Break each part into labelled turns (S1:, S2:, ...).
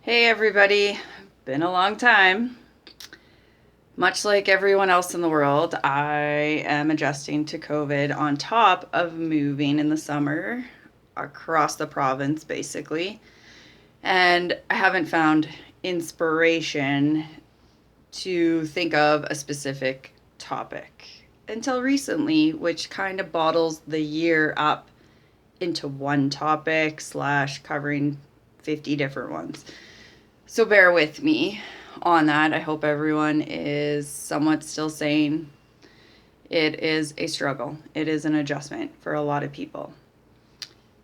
S1: Hey everybody, been a long time. Much like everyone else in the world, I am adjusting to COVID on top of moving in the summer across the province basically. And I haven't found inspiration to think of a specific topic until recently, which kind of bottles the year up into one topic slash covering 50 different ones. So bear with me on that. I hope everyone is somewhat still sane. It is a struggle. It is an adjustment for a lot of people.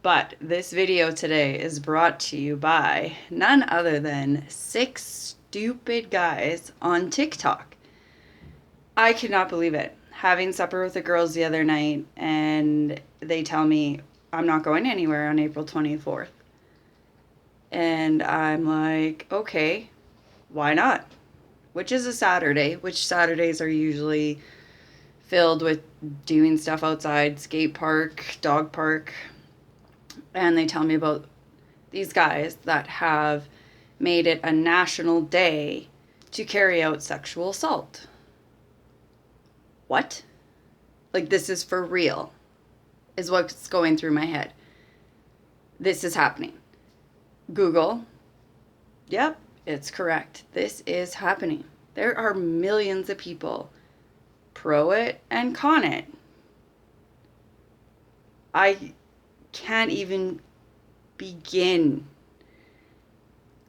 S1: But this video today is brought to you by none other than 6 stupid guys on TikTok. I could not believe it. Having supper with the girls the other night, and they tell me I'm not going anywhere on April 24th. And I'm like, okay, why not? Which is a Saturday, which Saturdays are usually filled with doing stuff outside, skate park, dog park. And they tell me about these guys that have made it a national day to carry out sexual assault. What? Like, this is for real, is what's going through my head. This is happening. Google. Yep, it's correct. This is happening. There are millions of people pro it and con it. I can't even begin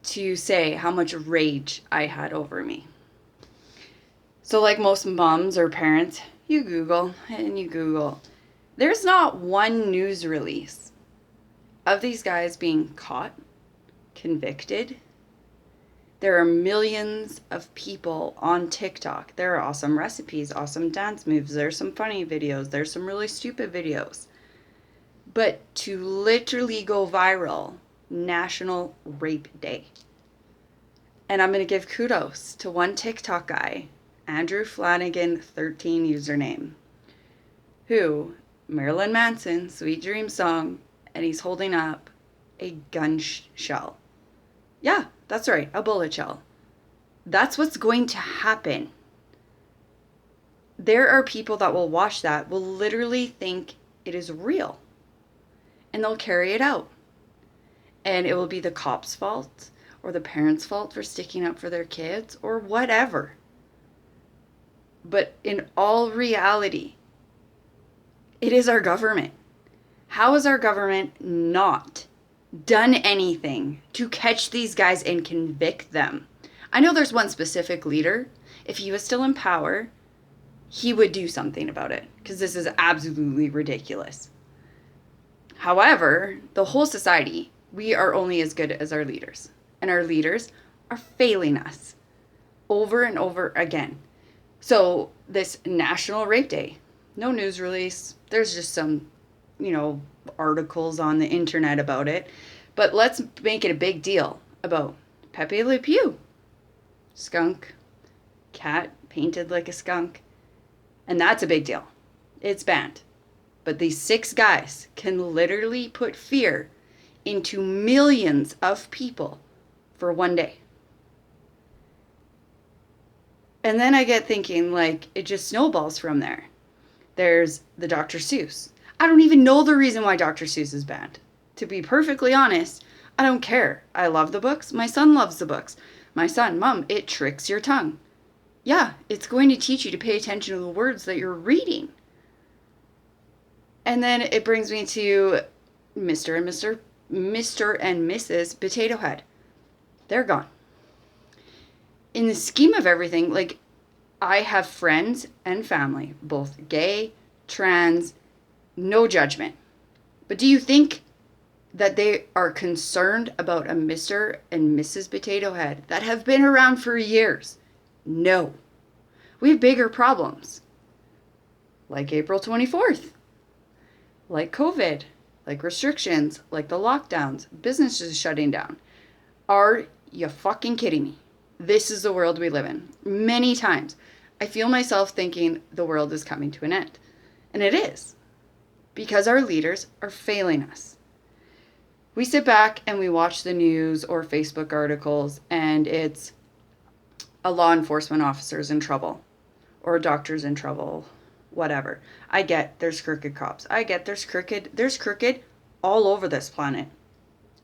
S1: to say how much rage I had over me. So, like most moms or parents, you Google and you Google. There's not one news release of these guys being caught, convicted. There are millions of people on TikTok. There are awesome recipes, awesome dance moves. There's some funny videos. There's some really stupid videos. But to literally go viral, National Rape Day. And I'm going to give kudos to one TikTok guy, Andrew Flanagan 13 username, who, Marilyn Manson, Sweet Dream song, and he's holding up a gun shell. Yeah, that's right, a bullet shell. That's what's going to happen. There are people that will watch that, will literally think it is real. And they'll carry it out. And it will be the cop's fault or the parents' fault for sticking up for their kids or whatever. But in all reality, it is our government. How has our government not done anything to catch these guys and convict them? I know there's one specific leader. If he was still in power, he would do something about it because this is absolutely ridiculous. However, the whole society, we are only as good as our leaders. And our leaders are failing us over and over again. So this National Rape Day, no news release. There's just some articles on the internet about it. But let's make it a big deal about Pepe Le Pew. Skunk. Cat painted like a skunk. And that's a big deal. It's banned. But these 6 guys can literally put fear into millions of people for one day. And then I get thinking, like, it just snowballs from there. There's the Dr. Seuss. I don't even know the reason why Dr. Seuss is banned. To be perfectly honest, I don't care. I love the books. My son loves the books. My son, Mom, it tricks your tongue. Yeah, it's going to teach you to pay attention to the words that you're reading. And then it brings me to Mr. and Mrs. Potato Head. They're gone. In the scheme of everything, like, I have friends and family, both gay, trans, no judgment. But do you think that they are concerned about a Mr. and Mrs. Potato Head that have been around for years? No. We have bigger problems. Like April 24th. Like COVID. Like restrictions. Like the lockdowns. Businesses shutting down. Are you fucking kidding me? This is the world we live in. Many times, I feel myself thinking the world is coming to an end. And it is. Because our leaders are failing us. We sit back and we watch the news or Facebook articles, and it's a law enforcement officer's in trouble or a doctor's in trouble, whatever. I get there's crooked cops. I get there's crooked all over this planet.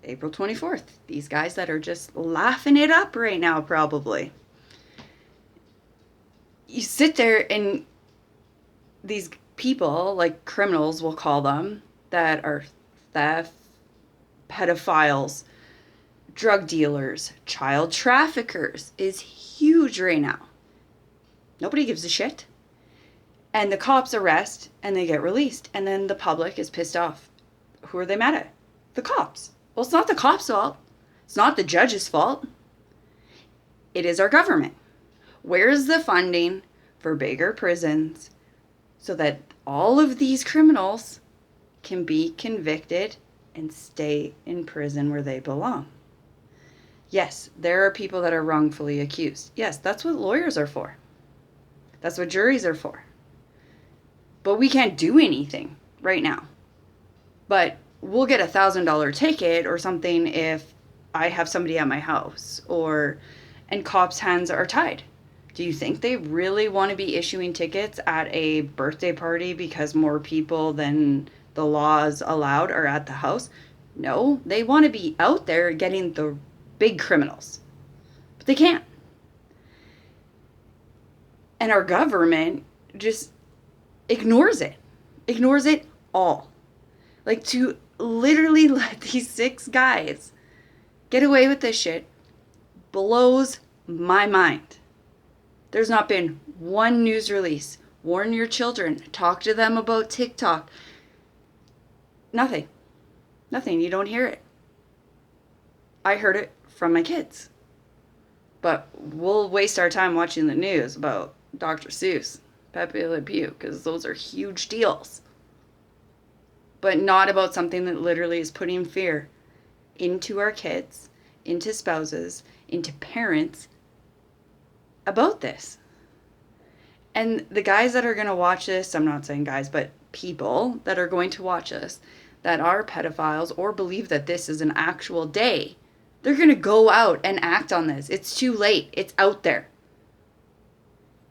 S1: April 24th. These guys that are just laughing it up right now, probably. You sit there and these people, like criminals, we'll call them, that are theft, pedophiles, drug dealers, child traffickers, is huge right now. Nobody gives a shit. And the cops arrest and they get released. And then the public is pissed off. Who are they mad at? The cops. Well, it's not the cops' fault. It's not the judge's fault. It is our government. Where is the funding for bigger prisons so that all of these criminals can be convicted and stay in prison where they belong? Yes, there are people that are wrongfully accused. Yes, that's what lawyers are for. That's what juries are for. But we can't do anything right now. But we'll get $1,000 ticket or something if I have somebody at my house and cops' hands are tied. Do you think they really want to be issuing tickets at a birthday party because more people than the laws allowed are at the house? No, they want to be out there getting the big criminals. But they can't. And our government just ignores it. Ignores it all. Like, to literally let these 6 guys get away with this shit blows my mind. There's not been one news release. Warn your children. Talk to them about TikTok. Nothing. Nothing. You don't hear it. I heard it from my kids. But we'll waste our time watching the news about Dr. Seuss, Pepe Le Pew, because those are huge deals. But not about something that literally is putting fear into our kids, into spouses, into parents about this. And the guys that are going to watch this, I'm not saying guys, but people that are going to watch us that are pedophiles or believe that this is an actual day, they're going to go out and act on this. It's too late. It's out there.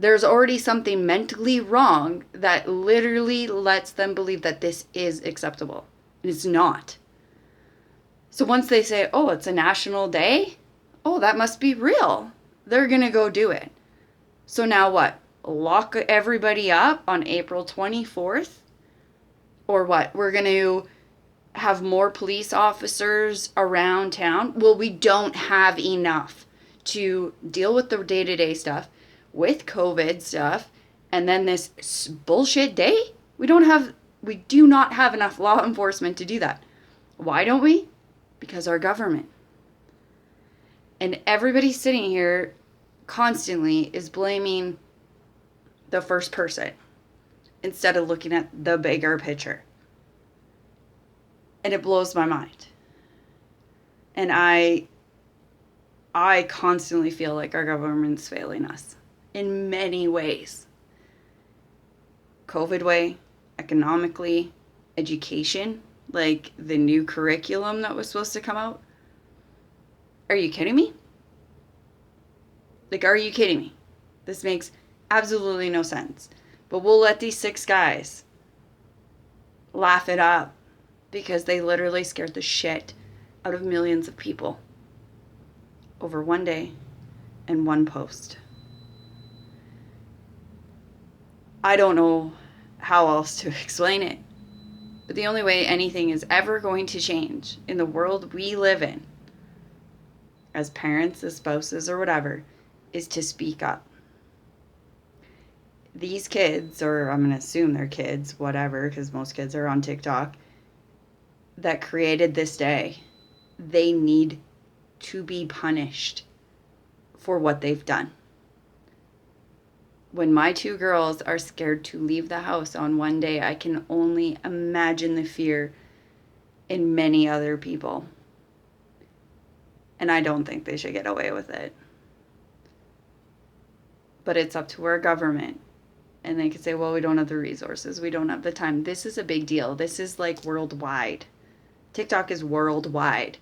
S1: There's already something mentally wrong that literally lets them believe that this is acceptable. And it's not. So once they say, oh, it's a national day, oh, that must be real, they're going to go do it. So now what? Lock everybody up on April 24th? Or what? We're going to have more police officers around town? Well, we don't have enough to deal with the day-to-day stuff, with COVID stuff, and then this bullshit day? We do not have enough law enforcement to do that. Why don't we? Because our government. And everybody sitting here constantly is blaming the first person instead of looking at the bigger picture. And it blows my mind. And I constantly feel like our government's failing us in many ways. COVID way, economically, education, like the new curriculum that was supposed to come out. Are you kidding me? Like, are you kidding me? This makes absolutely no sense. But we'll let these 6 guys laugh it up because they literally scared the shit out of millions of people over one day and one post. I don't know how else to explain it. But the only way anything is ever going to change in the world we live in, as parents, as spouses, or whatever, is to speak up. These kids, or I'm going to assume they're kids, whatever, because most kids are on TikTok, that created this day, they need to be punished for what they've done. When my 2 girls are scared to leave the house on one day, I can only imagine the fear in many other people. And I don't think they should get away with it. But it's up to our government. And they could say, well, we don't have the resources. We don't have the time. This is a big deal. This is like worldwide. TikTok is worldwide.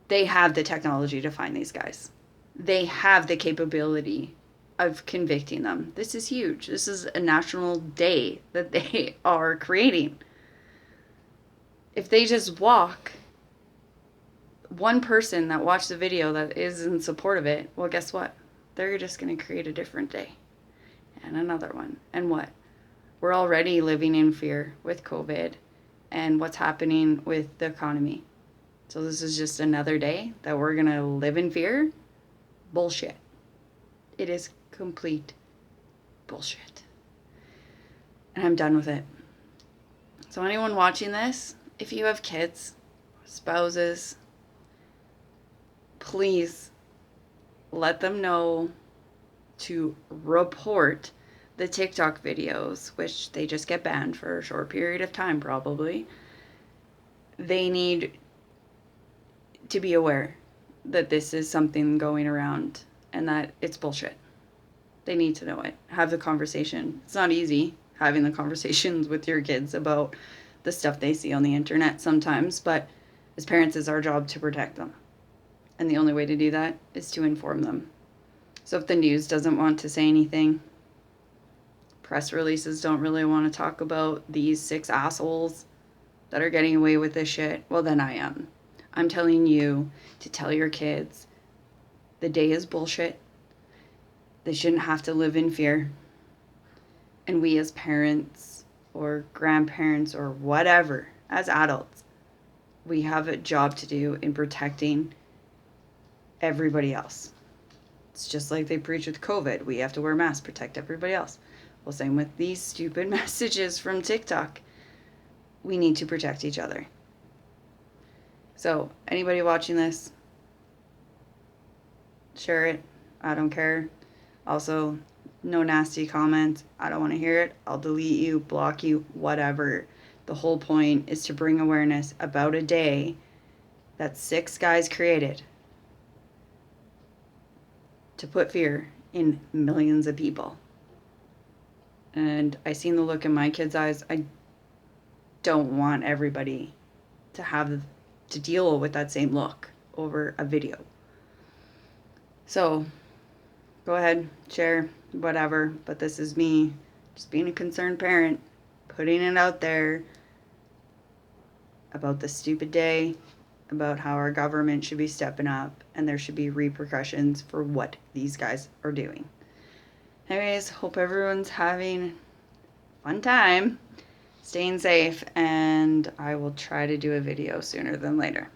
S1: They have the technology to find these guys. They have the capability of convicting them. This is huge. This is a national day that they are creating. If they just walk, one person that watched the video that is in support of it, well, guess what? They're just going to create a different day and another one. And what? We're already living in fear with COVID and what's happening with the economy. So this is just another day that we're going to live in fear? Bullshit. It is complete bullshit. And I'm done with it. So anyone watching this, if you have kids, spouses, please let them know to report the TikTok videos, which they just get banned for a short period of time probably. They need to be aware that this is something going around and that it's bullshit. They need to know it. Have the conversation. It's not easy having the conversations with your kids about the stuff they see on the internet sometimes, but as parents, it's our job to protect them. And the only way to do that is to inform them. So if the news doesn't want to say anything, press releases don't really want to talk about these 6 assholes that are getting away with this shit, well, then I am. I'm telling you to tell your kids the day is bullshit. They shouldn't have to live in fear. And we as parents or grandparents or whatever, as adults, we have a job to do in protecting everybody else. It's just like they preach with COVID. We have to wear masks, protect everybody else. Well, same with these stupid messages from TikTok. We need to protect each other. So, anybody watching this, share it. I don't care. Also, no nasty comments. I don't want to hear it. I'll delete you, block you, whatever. The whole point is to bring awareness about a day that 6 guys created to put fear in millions of people. And I seen the look in my kids' eyes. I don't want everybody to have to deal with that same look over a video. So go ahead, share, whatever. But this is me just being a concerned parent, putting it out there about the stupid day, about how our government should be stepping up and there should be repercussions for what these guys are doing. Anyways, hope everyone's having a fun time, staying safe, and I will try to do a video sooner than later.